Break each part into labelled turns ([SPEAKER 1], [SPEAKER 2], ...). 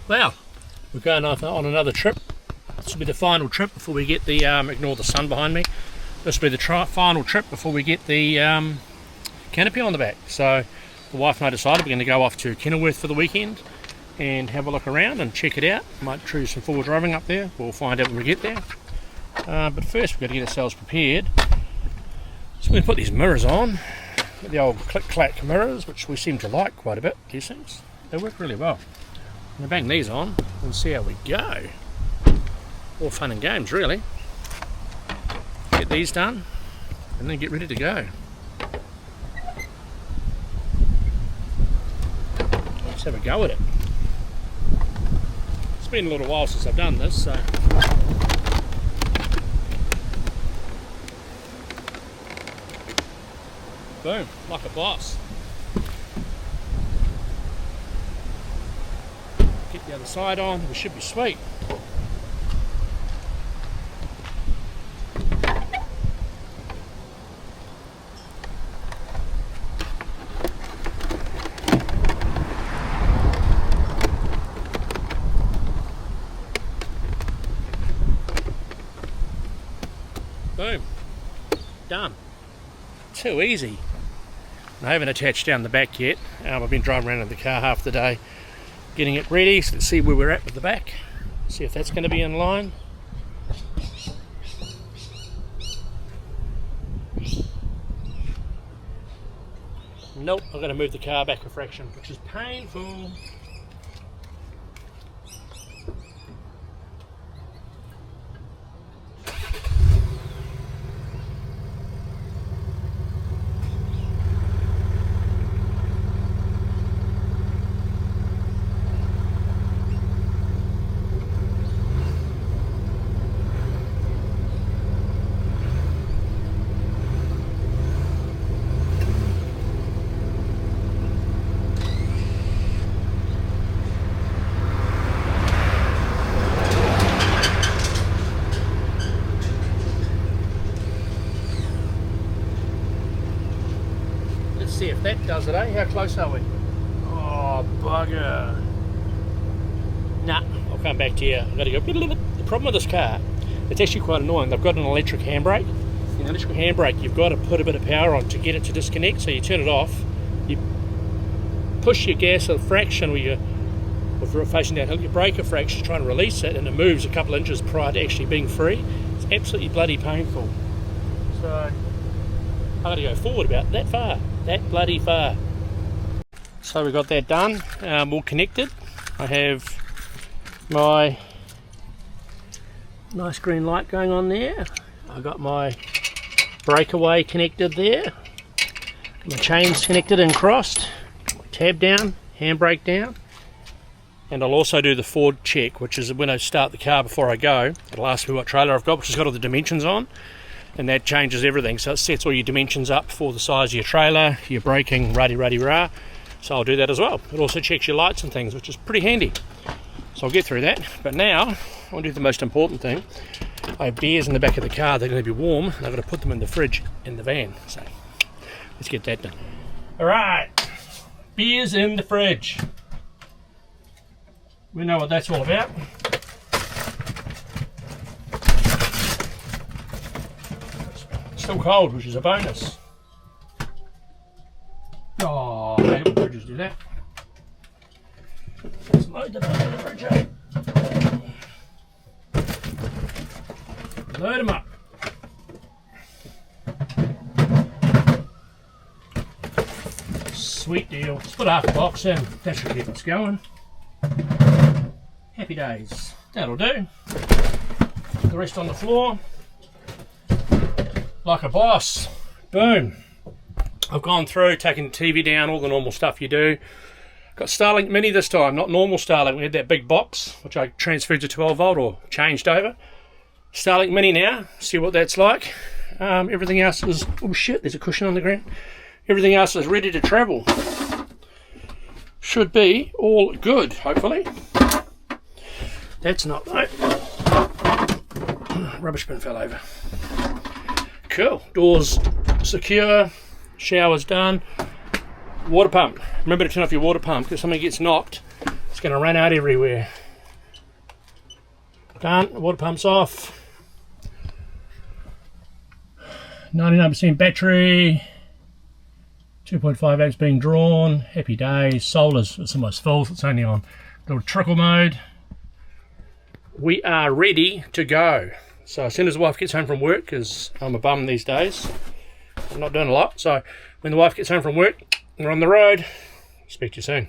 [SPEAKER 1] Well, we're going on another trip. This will be the final trip before we get the, ignore the sun behind me. This will be the final trip before we get the canopy on the back. So the wife and I decided we're going to go off to Kenilworth for the weekend and have a look around and check it out. Might choose some forward driving up there. We'll find out when we get there. But first we've got to get ourselves prepared. So we're going to put these mirrors on. The old click-clack mirrors, which we seem to like quite a bit, these things. They work really well. I'm going to bang these on and see how we go. All fun and games, really. Get these done and then get ready to go. Let's have a go at it. It's been a little while since I've done this, so... Boom, like a boss. Get the other side on, we should be sweet. Boom, done. Too easy. I haven't attached down the back yet. I've been driving around in the car half the day getting it ready, so let's see where we're at with the back, see if that's going to be in line. Nope, I've got to move the car back a fraction, which is painful. See if that does it, eh? How close are we? Oh, bugger. Nah, I'll come back to you. I've got to go. The problem with this car, it's actually quite annoying. They've got an electric handbrake. In the electric handbrake, you've got to put a bit of power on to get it to disconnect. So you turn it off, you push your gas a fraction, if you're facing downhill, you brake a fraction, try and release it, and it moves a couple of inches prior to actually being free. It's absolutely bloody painful. So I've got to go forward about that far. That bloody far. So we got that done, all connected. I have my nice green light going on there. I got my breakaway connected there. My chains connected and crossed. Tab down, handbrake down. And I'll also do the forward check, which is when I start the car before I go. It'll ask me what trailer I've got, which has got all the dimensions on. And that changes everything, so it sets all your dimensions up for the size of your trailer, your braking, rah. So I'll do that as well. It also checks your lights and things, which is pretty handy. So I'll get through that. But now, I want to do the most important thing. I have beers in the back of the car, they're going to be warm, and I've got to put them in the fridge in the van. So let's get that done. Alright, beers in the fridge. We know what that's all about. Still cold, which is a bonus. Oh, I hate when fridges do that. Let's load them up in the fridge, eh? Load them up. Sweet deal. Let's put half a box in. That should keep us going. Happy days. That'll do. The rest on the floor. Like a boss. Boom. I've gone through, taken the TV down, all the normal stuff you do. Got Starlink Mini this time, not normal Starlink. We had that big box, which I transferred to 12 volt or changed over. Starlink Mini now, see what that's like. Everything else is, oh shit, there's a cushion on the ground. Everything else is ready to travel. Should be all good, hopefully. That's not though. Rubbish bin fell over. Cool. Doors secure. Shower's done. Water pump. Remember to turn off your water pump because if something gets knocked, it's going to run out everywhere. Done. Water pump's off. 99% battery. 2.5 amps being drawn. Happy days. Solar's it's almost full. It's only on little trickle mode. We are ready to go. So as soon as the wife gets home from work, because I'm a bum these days, I'm not doing a lot. So when the wife gets home from work, we're on the road. Speak to you soon.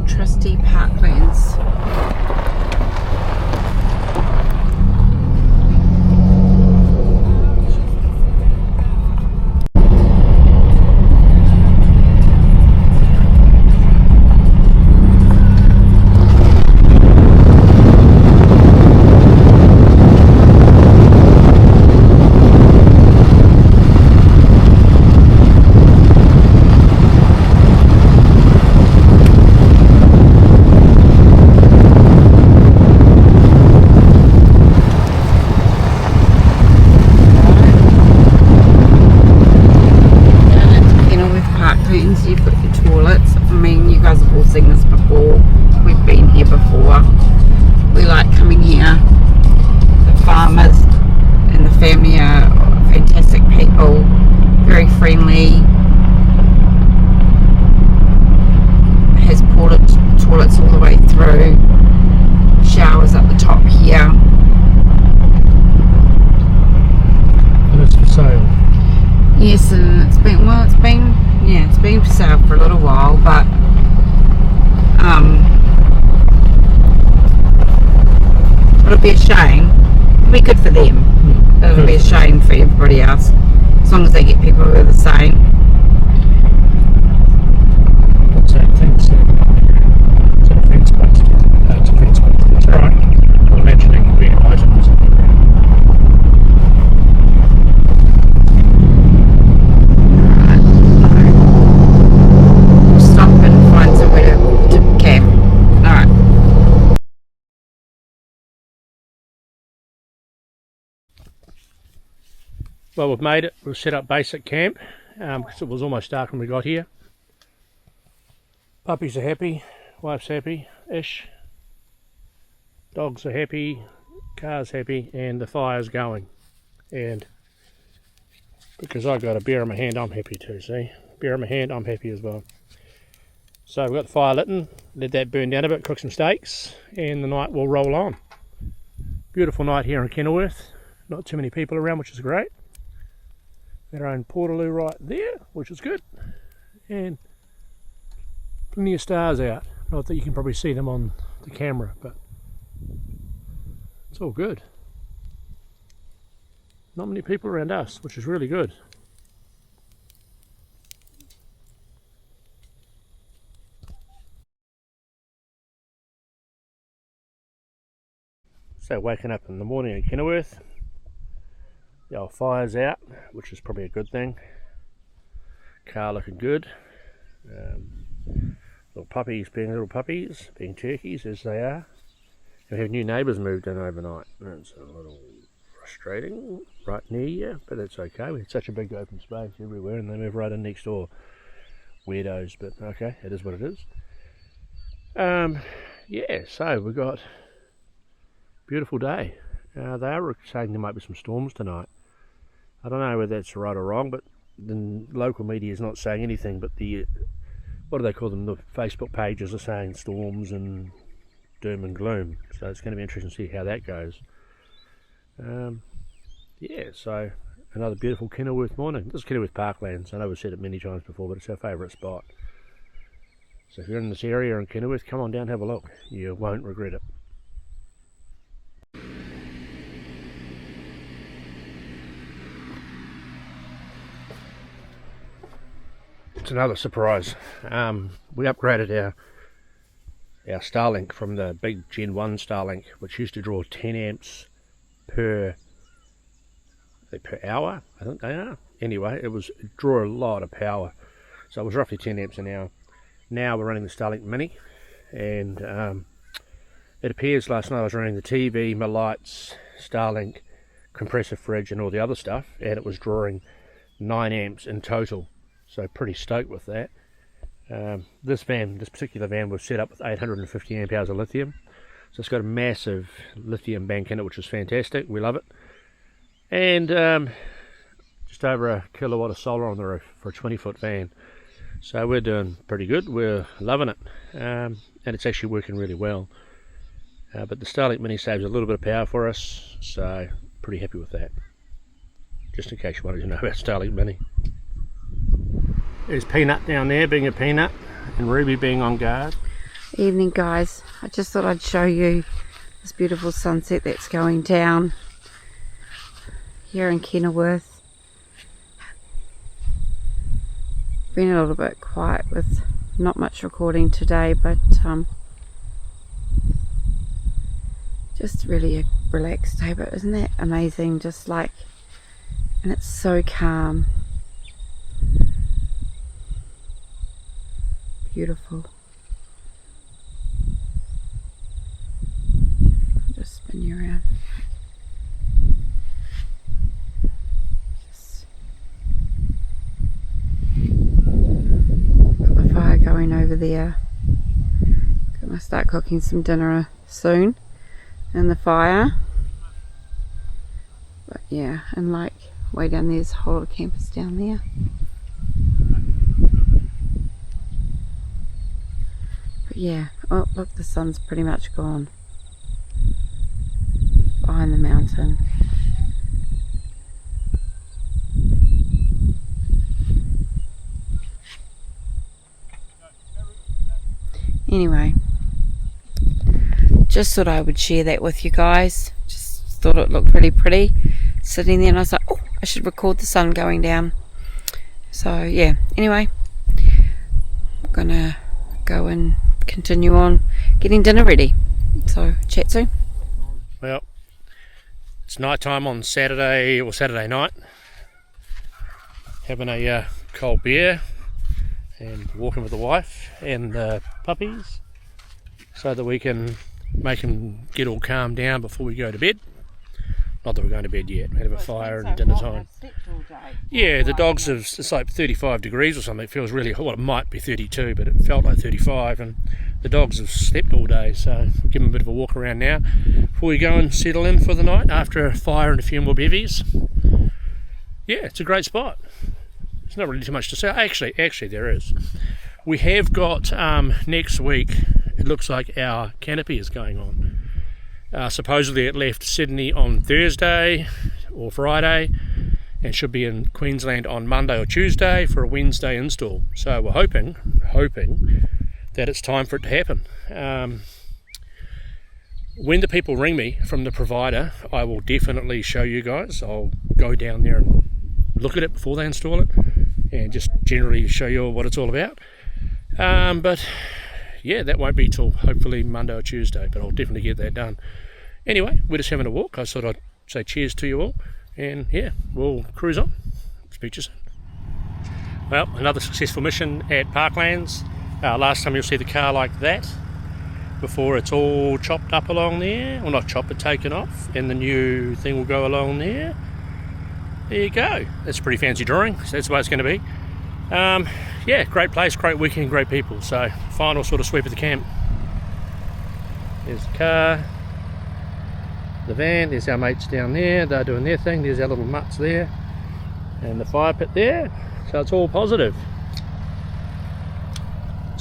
[SPEAKER 2] Trusty parklands. You've got your toilets. I mean, you guys have all seen this before. We've been here before. We like coming here. The farmers and the family are fantastic people, very friendly. Has toilets all the way through. Showers at the top here.
[SPEAKER 1] And it's for sale.
[SPEAKER 2] Yes, and it's been for sale for a little while, but it'll be a shame. It'll be good for them, but it'll be a shame for everybody else, as long as they get people who are the same.
[SPEAKER 1] What's that thing? Is that a fence post? It's a fence post. That's alright. I'm imagining where items. Well, we've made it. We've set up basic camp because it was almost dark when we got here. Puppies are happy, wife's happy-ish, dogs are happy, car's happy, and the fire's going. And because I've got a beer in my hand, I'm happy too, see? Beer in my hand, I'm happy as well. So we've got the fire lit, let that burn down a bit, cook some steaks, and the night will roll on. Beautiful night here in Kenilworth. Not too many people around, which is great. Their own portaloo right there, which is good. And plenty of stars out. Not that you can probably see them on the camera, but it's all good. Not many people around us, which is really good. So waking up in the morning at Kenilworth. The old fire's out, which is probably a good thing. Car looking good. Little puppies being turkeys as they are. We have new neighbours moved in overnight. It's a little frustrating right near you, but it's okay. We had such a big open space everywhere and they move right in next door. Weirdos, but okay, it is what it is. Yeah, so we've got a beautiful day. They are saying there might be some storms tonight. I don't know whether that's right or wrong, but the local media is not saying anything, but the, what do they call them, the Facebook pages are saying storms and doom and gloom. So it's going to be interesting to see how that goes. Yeah, so another beautiful Kenilworth morning. This is Kenilworth Parklands. I know we've said it many times before, but it's our favourite spot. So if you're in this area in Kenilworth, come on down, have a look. You won't regret it. It's another surprise. We upgraded our Starlink from the big Gen 1 Starlink, which used to draw 10 amps per hour, I think they are. Anyway, it draw a lot of power. So it was roughly 10 amps an hour. Now we're running the Starlink Mini, and it appears last night I was running the TV, my lights, Starlink, compressor fridge and all the other stuff, and it was drawing 9 amps in total. So pretty stoked with that. This particular van was set up with 850 amp hours of lithium. So it's got a massive lithium bank in it, which is fantastic. We love it. And just over a kilowatt of solar on the roof for a 20-foot van. So we're doing pretty good. We're loving it. And it's actually working really well. But the Starlink Mini saves a little bit of power for us. So pretty happy with that. Just in case you wanted to know about Starlink Mini. There's Peanut down there being a peanut, and Ruby being on guard.
[SPEAKER 2] Evening, guys. I just thought I'd show you this beautiful sunset that's going down here in Kenilworth. Been a little bit quiet with not much recording today, but just really a relaxed day. But isn't that amazing? Just like, and it's so calm. Beautiful. I'll just spin you around. Got the fire going over there. Gonna start cooking some dinner soon in the fire. But yeah, and like way down there's a whole lot of campers down there. Yeah, oh look, the sun's pretty much gone behind the mountain. Anyway, just thought I would share that with you guys. Just thought it looked pretty sitting there, and I was like, oh, I should record the sun going down. So yeah, anyway, I'm gonna go and continue on getting dinner ready. So chat soon.
[SPEAKER 1] Well, it's night time on Saturday night. Having a cold beer and walking with the wife and the puppies so that we can make them get all calmed down before we go to bed. Not that we're going to bed yet. We have a fire and dinner time. Yeah, the dogs have, it's like 35 degrees or something. It feels really hot. Well, it might be 32, but it felt like 35, and the dogs have slept all day, so we'll give them a bit of a walk around now before we go and settle in for the night after a fire and a few more bevies. Yeah, it's a great spot. There's not really too much to say. Actually there is. We have got next week, it looks like our canopy is going on. Supposedly it left Sydney on Thursday or Friday and should be in Queensland on Monday or Tuesday for a Wednesday install. So we're hoping that it's time for it to happen. When the people ring me from the provider, I will definitely show you guys. I'll go down there and look at it before they install it and just generally show you what it's all about. But yeah, that won't be till hopefully Monday or Tuesday, but I'll definitely get that done. Anyway, we're just having a walk. I thought I'd say cheers to you all, and yeah, we'll cruise on. Speak to you soon. Well, another successful mission at Parklands. Last time you'll see the car like that before it's all chopped up along there. Well, not chopped, but taken off, and the new thing will go along there. There you go. That's a pretty fancy drawing, so that's the way it's going to be. Yeah, great place, great weekend, great people. So final sort of sweep of the camp. There's the car, the van, there's our mates down there, they're doing their thing, there's our little mutts there, and the fire pit there. So it's all positive.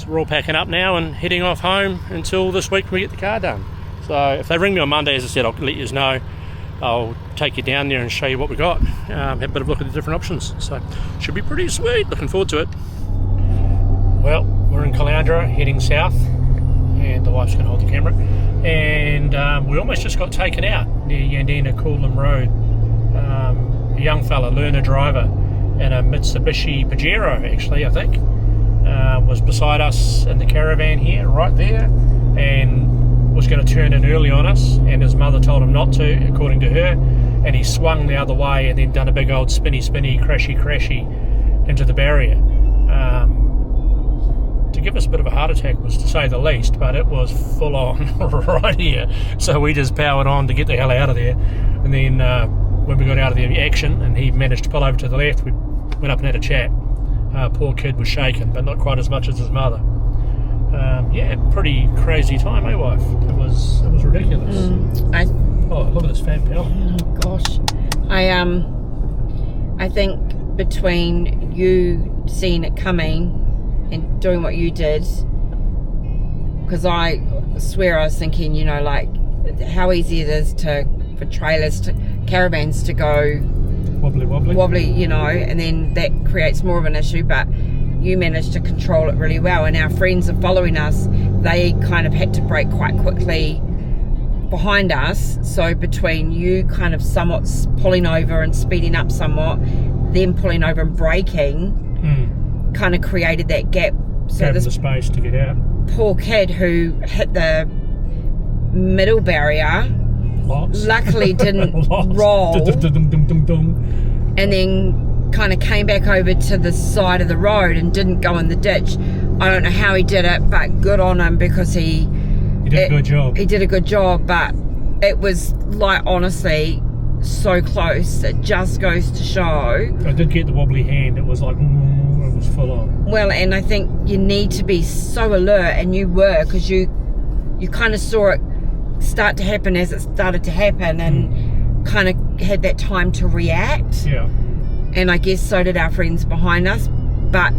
[SPEAKER 1] So we're all packing up now and heading off home until this week when we get the car done. So if they ring me on Monday, as I said, I'll let you know. I'll take you down there and show you what we got. Have a bit of a look at the different options. So should be pretty sweet. Looking forward to it. Well, we're in Caloundra heading south, and the wife's going to hold the camera. And we almost just got taken out near Yandina Coolum Road. A young fella, learner driver, in a Mitsubishi Pajero, actually, I think, was beside us in the caravan here, right there, and was going to turn in early on us, and his mother told him not to, according to her, and he swung the other way and then done a big old spinny, crashy into the barrier. To give us a bit of a heart attack was to say the least, but it was full on right here. So we just powered on to get the hell out of there, and then when we got out of the action and he managed to pull over to the left, we went up and had a chat. Poor kid was shaken, but not quite as much as his mother. Yeah, pretty crazy time, eh, wife? It was ridiculous. Oh, look at this fat pal.
[SPEAKER 2] Oh gosh, I think between you seeing it coming and doing what you did, because I swear I was thinking, you know, like how easy it is for caravans to go wobbly, you know, and then that creates more of an issue, but you managed to control it really well. And our friends are following us, they kind of had to brake quite quickly behind us, so between you kind of somewhat pulling over and speeding up somewhat, them pulling over and braking, kind of created that gap. So
[SPEAKER 1] this the space to get out.
[SPEAKER 2] Poor kid who hit the middle barrier luckily didn't roll and then kind of came back over to the side of the road and didn't go in the ditch. I don't know how he did it, but good on him, because he did a good job. He did a good job, but it was like, honestly, so close. It just goes to show. I did get the wobbly hand. It was like, it was full on. Well, and I think you need to be so alert, and you were, because you kind of saw it start to happen as it started to happen, and kind of had that time to react. Yeah. And I guess so did our friends behind us, but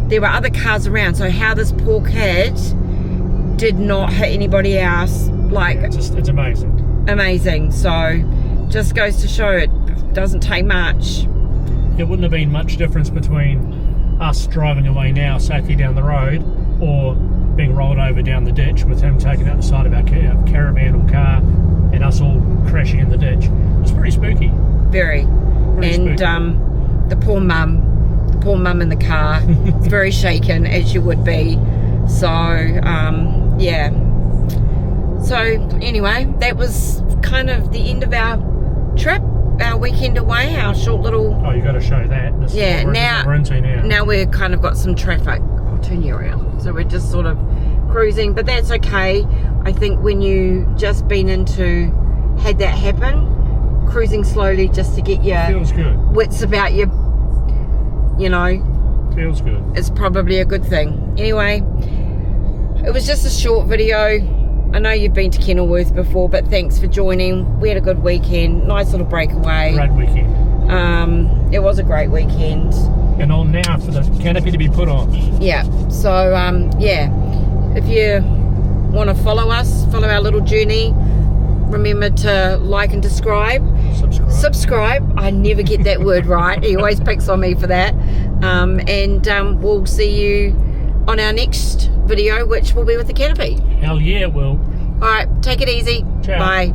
[SPEAKER 2] there were other cars around, so how this poor kid did not hit anybody else, like, yeah, it's amazing. So just goes to show it doesn't take much. It wouldn't have been much difference between us driving away now safely down the road, or being rolled over down the ditch with him taking out the side of our caravan or car, and us all crashing in the ditch. It was pretty spooky. Very. And spooky. The poor mum in the car, it's very shaken, as you would be. So yeah. So anyway, that was kind of the end of our trip, our weekend away, our short little. Oh, you got to show that. This is what we're into now. Now we're kind of got some traffic. I'll turn you around. So we're just sort of cruising, but that's okay. I think when you just had that happen, cruising slowly just to get your feels good. Wits about you, you know. Feels good. It's probably a good thing. Anyway, it was just a short video. I know you've been to Kenilworth before, but thanks for joining. We had a good weekend, nice little breakaway. Great weekend. It was a great weekend. And on now for the canopy to be put on. Yeah. So yeah, if you want to follow us, follow our little journey, remember to like and subscribe. I never get that word right. He always picks on me for that. And we'll see you on our next video, which will be with the canopy. Hell yeah, it will. All right, take it easy. Ciao. Bye.